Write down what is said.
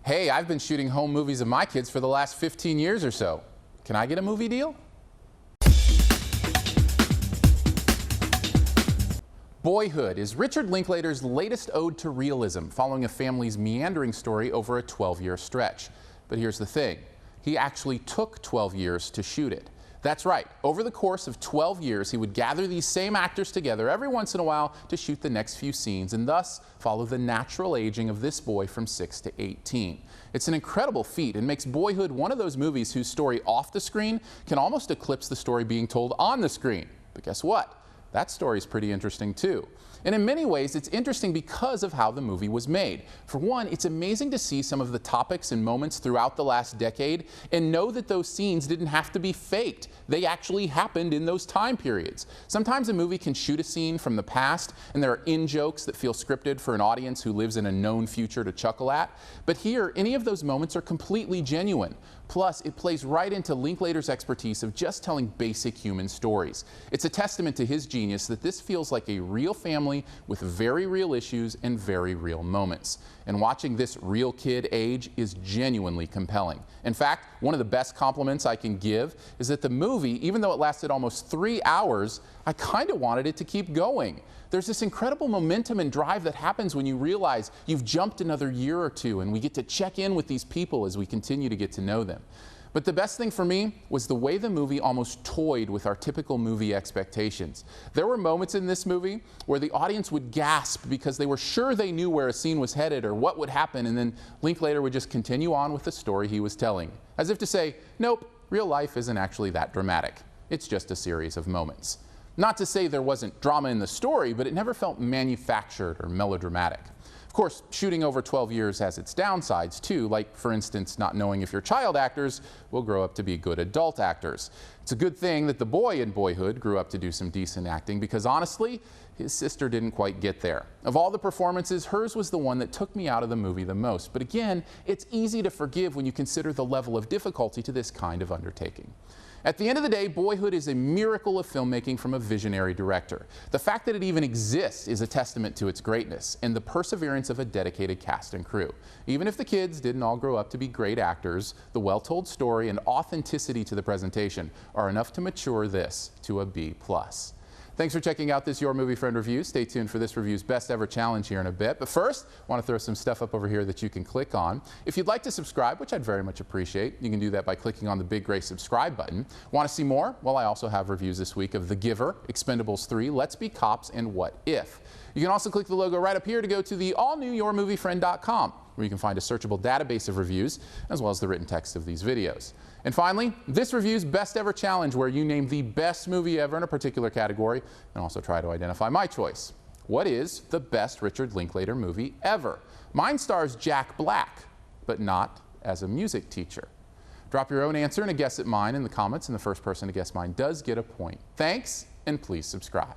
Hey, I've been shooting home movies of my kids for the last 15 years or so. Can I get a movie deal? Boyhood is Richard Linklater's latest ode to realism, following a family's meandering story over a 12-year stretch. But here's the thing, he actually took 12 years to shoot it. That's right, over the course of 12 years, he would gather these same actors together every once in a while to shoot the next few scenes and thus follow the natural aging of this boy from 6 to 18. It's an incredible feat and makes Boyhood one of those movies whose story off the screen can almost eclipse the story being told on the screen. But guess what? That story is pretty interesting too. And in many ways, it's interesting because of how the movie was made. For one, it's amazing to see some of the topics and moments throughout the last decade and know that those scenes didn't have to be faked. They actually happened in those time periods. Sometimes a movie can shoot a scene from the past and there are in-jokes that feel scripted for an audience who lives in a known future to chuckle at. But here, any of those moments are completely genuine. Plus, it plays right into Linklater's expertise of just telling basic human stories. It's a testament to his genius that this feels like a real family with very real issues and very real moments. And watching this real kid age is genuinely compelling. In fact, one of the best compliments I can give is that the movie, even though it lasted almost 3 hours, I kind of wanted it to keep going. There's this incredible momentum and drive that happens when you realize you've jumped another year or two and we get to check in with these people as we continue to get to know them. But the best thing for me was the way the movie almost toyed with our typical movie expectations. There were moments in this movie where the audience would gasp because they were sure they knew where a scene was headed or what would happen, and then Linklater would just continue on with the story he was telling, as if to say, nope, real life isn't actually that dramatic. It's just a series of moments. Not to say there wasn't drama in the story, but it never felt manufactured or melodramatic. Of course, shooting over 12 years has its downsides too, like, for instance, not knowing if your child actors will grow up to be good adult actors. It's a good thing that the boy in Boyhood grew up to do some decent acting because honestly, his sister didn't quite get there. Of all the performances, hers was the one that took me out of the movie the most. But again, it's easy to forgive when you consider the level of difficulty to this kind of undertaking. At the end of the day, Boyhood is a miracle of filmmaking from a visionary director. The fact that it even exists is a testament to its greatness and the perseverance of a dedicated cast and crew. Even if the kids didn't all grow up to be great actors, the well-told story and authenticity to the presentation are enough to mature this to a B+. Thanks for checking out this Your Movie Friend review. Stay tuned for this review's best ever challenge here in a bit. But first, I want to throw some stuff up over here that you can click on. If you'd like to subscribe, which I'd very much appreciate, you can do that by clicking on the big gray subscribe button. Want to see more? Well, I also have reviews this week of The Giver, Expendables 3, Let's Be Cops, and What If. You can also click the logo right up here to go to the all-new YourMovieFriend.com, where you can find a searchable database of reviews, as well as the written text of these videos. And finally, this review's best ever challenge, where you name the best movie ever in a particular category, and also try to identify my choice. What is the best Richard Linklater movie ever? Mine stars Jack Black, but not as a music teacher. Drop your own answer and a guess at mine in the comments, and the first person to guess mine does get a point. Thanks, and please subscribe.